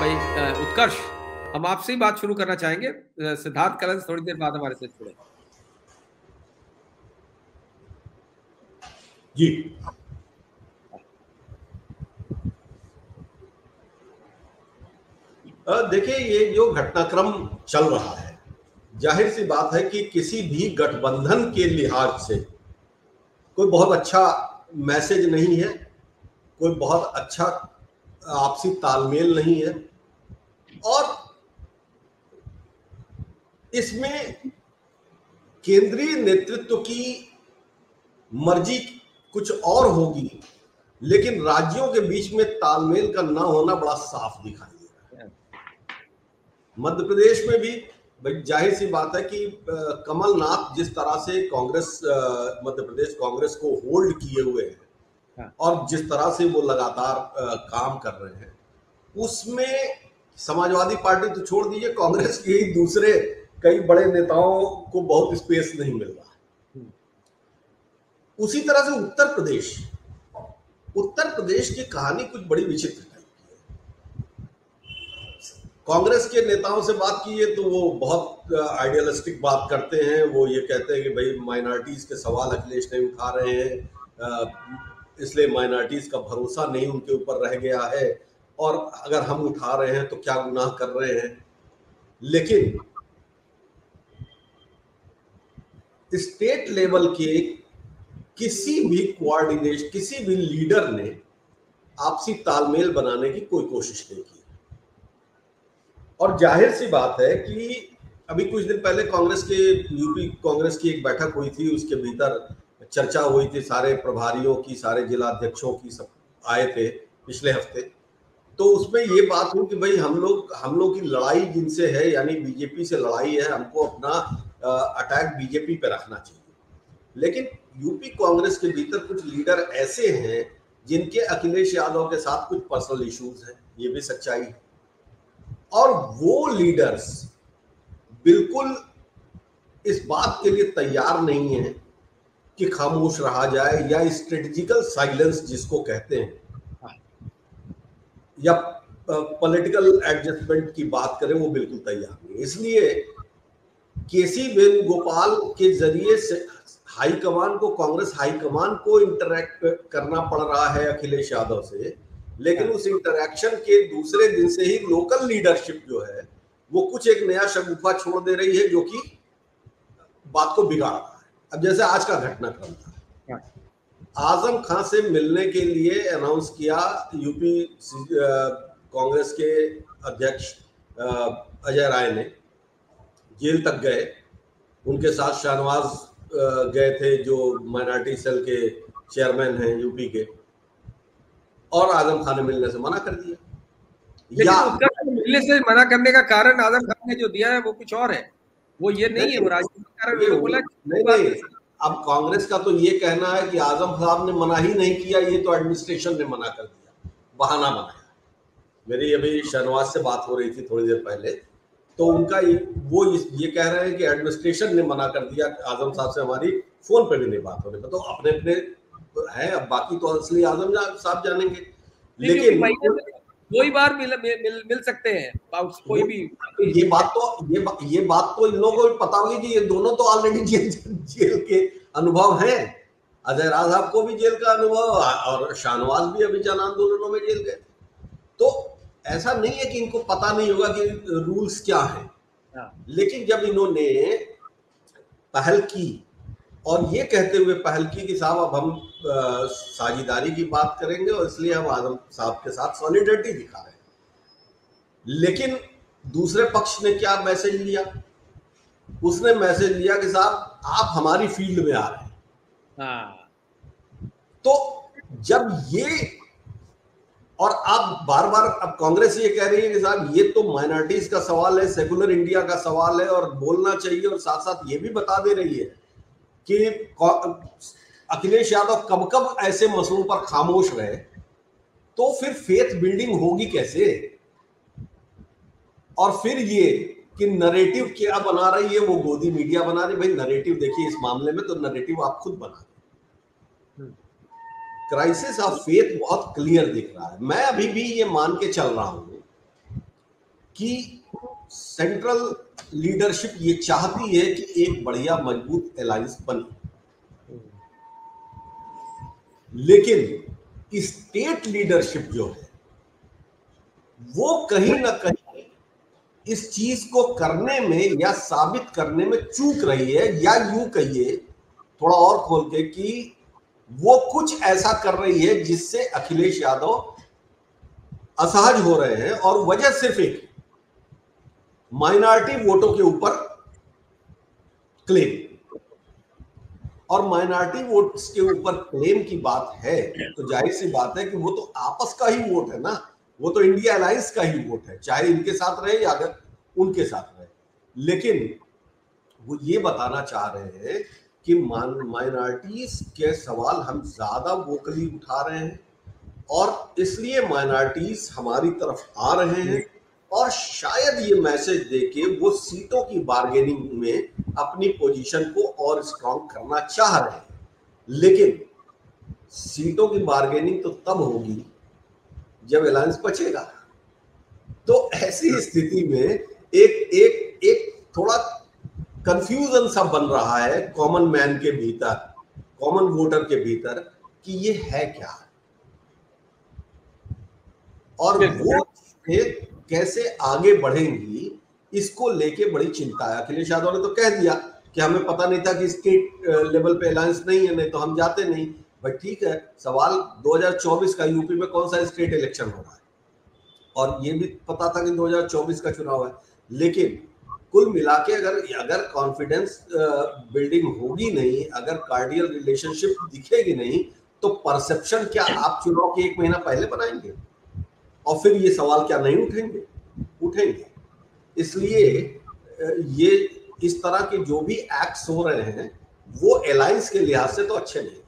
भाई उत्कर्ष, हम आपसे ही बात शुरू करना चाहेंगे। सिद्धार्थ कलंस थोड़ी देर बाद हमारे साथ जुड़े। जी, देखिए, ये जो घटनाक्रम चल रहा है, जाहिर सी बात है कि किसी भी गठबंधन के लिहाज से कोई बहुत अच्छा मैसेज नहीं है, कोई बहुत अच्छा आपसी तालमेल नहीं है। और इसमें केंद्रीय नेतृत्व की मर्जी कुछ और होगी, लेकिन राज्यों के बीच में तालमेल का ना होना बड़ा साफ दिखाई दे रहा है। मध्य प्रदेश में भी भाई जाहिर सी बात है कि कमलनाथ जिस तरह से कांग्रेस मध्य प्रदेश कांग्रेस को होल्ड किए हुए हैं और जिस तरह से वो लगातार काम कर रहे हैं, उसमें समाजवादी पार्टी तो छोड़ दीजिए, कांग्रेस के ही दूसरे कई बड़े नेताओं को बहुत स्पेस नहीं मिल रहा। उसी तरह से उत्तर प्रदेश की कहानी कुछ बड़ी विचित्र टाइप की है। कांग्रेस के नेताओं से बात की है तो वो बहुत आइडियलिस्टिक बात करते हैं। वो ये कहते हैं कि भाई माइनॉरिटीज के सवाल अखिलेश नहीं उठा रहे हैं, इसलिए माइनॉरिटीज का भरोसा नहीं उनके ऊपर रह गया है, और अगर हम उठा रहे हैं तो क्या गुनाह कर रहे हैं। लेकिन स्टेट लेवल के किसी भी कोऑर्डिनेशन, किसी भी लीडर ने आपसी तालमेल बनाने की कोई कोशिश नहीं की। और जाहिर सी बात है कि अभी कुछ दिन पहले कांग्रेस के यूपी कांग्रेस की एक बैठक हुई थी, उसके भीतर चर्चा हुई थी, सारे प्रभारियों की, सारे जिला अध्यक्षों की, सब आए थे पिछले हफ्ते। तो उसमें ये बात हुई कि भाई हम लोग की लड़ाई जिनसे है, यानी बीजेपी से लड़ाई है, हमको अपना अटैक बीजेपी पे रखना चाहिए। लेकिन यूपी कांग्रेस के भीतर कुछ लीडर ऐसे हैं जिनके अखिलेश यादव के साथ कुछ पर्सनल इश्यूज हैं, ये भी सच्चाई है। और वो लीडर्स बिल्कुल इस बात के लिए तैयार नहीं है कि खामोश रहा जाए, या स्ट्रेटेजिकल साइलेंस जिसको कहते हैं, या पॉलिटिकल एडजस्टमेंट की बात करें, वो बिल्कुल तैयार नहीं। इसलिए केसी वेणुगोपाल के जरिए से हाईकमान को, कांग्रेस हाईकमान को इंटरैक्ट करना पड़ रहा है अखिलेश यादव से। लेकिन उस इंटरैक्शन के दूसरे दिन से ही लोकल लीडरशिप जो है वो कुछ एक नया शगुफा छोड़ दे रही है, जो कि बात को बिगाड़ रहा है। अब जैसे आज का घटनाक्रम था, आजम खान से मिलने के लिए अनाउंस किया, यूपी कांग्रेस के अध्यक्ष अजय राय ने जेल तक गए, उनके साथ शाहनवाज गए थे जो माइनॉरिटी सेल के चेयरमैन हैं यूपी के, और आजम खान ने मिलने से मना कर दिया। मिलने से मना करने का कारण आजम खान ने जो दिया है वो कुछ और है, वो ये नहीं है, वो राजनीतिक कारण बोला नहीं। अब कांग्रेस का तो ये कहना है कि आजम साहब ने मना ही नहीं किया, ये तो एडमिनिस्ट्रेशन ने मना कर दिया, बहाना बनाया। मेरी अभी शाहनवाज से बात हो रही थी थोड़ी देर पहले, तो उनका वो ये कह रहे हैं कि एडमिनिस्ट्रेशन ने मना कर दिया, आजम साहब से हमारी फोन पे भी नहीं बात होने पर। तो अपने अपने है, अब बाकी तो असली आजम साहब जानेंगे। लेकिन कोई बार मिल सकते हैं कोई भी। ये बात तो इन लोगों को पता होगी कि ये दोनों तो ऑलरेडी जेल के अनुभव हैं। अजय राय साहब को भी जेल का अनुभव, और शाहनवाज भी अभी जन आंदोलनों में जेल गए। तो ऐसा नहीं है कि इनको पता नहीं होगा कि रूल्स क्या है। लेकिन जब इन्होंने पहल की, और ये कहते हुए पहल की कि साहब अब हम साझेदारी की बात करेंगे और इसलिए हम आजम साहब के साथ सॉलिडरिटी दिखा रहे हैं, लेकिन दूसरे पक्ष ने क्या मैसेज लिया? उसने मैसेज लिया कि साहब आप हमारी फील्ड में आ रहे हैं। तो जब ये, और आप बार बार, अब कांग्रेस ये कह रही है कि साहब ये तो माइनॉरिटीज का सवाल है, सेकुलर इंडिया का सवाल है, और बोलना चाहिए, और साथ साथ ये भी बता दे रही है कि अखिलेश यादव कब कब ऐसे मसलों पर खामोश रहे, तो फिर फेथ बिल्डिंग होगी कैसे? और फिर ये कि नरेटिव क्या बना रही है, वो गोदी मीडिया बना रही है। भाई नरेटिव देखिए इस मामले में, तो नरेटिव आप खुद बना रहे। क्राइसिस ऑफ फेथ बहुत क्लियर दिख रहा है। मैं अभी भी ये मान के चल रहा हूं कि सेंट्रल लीडरशिप ये चाहती है कि एक बढ़िया मजबूत अलायंस बने, लेकिन स्टेट लीडरशिप जो है वो कहीं ना कहीं इस चीज को करने में या साबित करने में चूक रही है, या यूं कहिए थोड़ा और खोल के कि वो कुछ ऐसा कर रही है जिससे अखिलेश यादव असहज हो रहे हैं, और वजह सिर्फ एक माइनॉरिटी वोटों के ऊपर क्लेम। और माइनॉरिटी वोट्स के ऊपर क्लेम की बात है तो जाहिर सी बात है कि वो तो आपस का ही वोट है ना, वो तो इंडिया अलायंस का ही वोट है, चाहे इनके साथ रहे या अगर उनके साथ रहे। लेकिन वो ये बताना चाह रहे हैं कि माइनॉरिटीज के सवाल हम ज्यादा वोकली उठा रहे हैं और इसलिए माइनॉरिटीज हमारी तरफ आ रहे हैं, और शायद ये मैसेज देके वो सीटों की बार्गेनिंग में अपनी पोजीशन को और स्ट्रांग करना चाह रहे हैं। लेकिन सीटों की बार्गेनिंग तो तब होगी जब अलायंस बचेगा। तो ऐसी स्थिति में एक थोड़ा कंफ्यूजन सा बन रहा है कॉमन मैन के भीतर, कॉमन वोटर के भीतर, कि ये है क्या और वो कैसे आगे बढ़ेंगी, इसको लेके बड़ी चिंता है। अखिलेश यादव ने तो कह दिया कि हमें पता नहीं था कि स्टेट लेवल पे अलायंस नहीं है, नहीं तो हम जाते नहीं। भाई ठीक है, सवाल 2024 का यूपी में कौन सा स्टेट इलेक्शन हो रहा है, और ये भी पता था कि 2024 का चुनाव है। लेकिन कुल मिला के अगर कॉन्फिडेंस बिल्डिंग होगी नहीं, अगर कार्डियल रिलेशनशिप दिखेगी नहीं, तो परसेप्शन क्या आप चुनाव के 1 महीना पहले बनाएंगे? और फिर ये सवाल क्या नहीं उठेंगे? इसलिए ये इस तरह के जो भी एक्ट्स हो रहे हैं वो अलायंस के लिहाज से तो अच्छे नहीं।